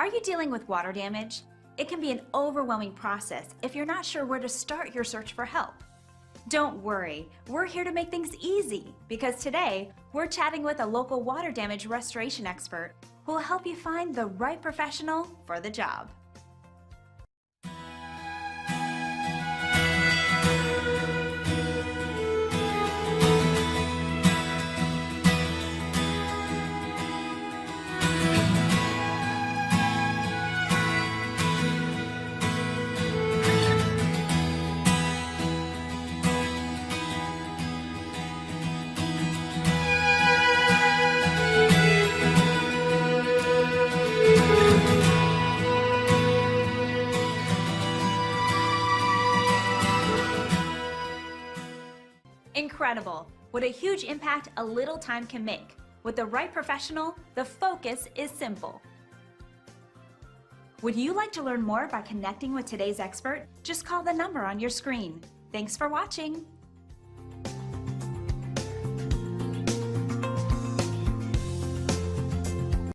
Are you dealing with water damage? It can be an overwhelming process if you're not sure where to start your search for help. Don't worry, we're here to make things easy because today we're chatting with a local water damage restoration expert who will help you find the right professional for the job. Incredible! What a huge impact a little time can make. With the right professional, the focus is simple. Would you like to learn more by connecting with today's expert? Just call the number on your screen. Thanks for watching.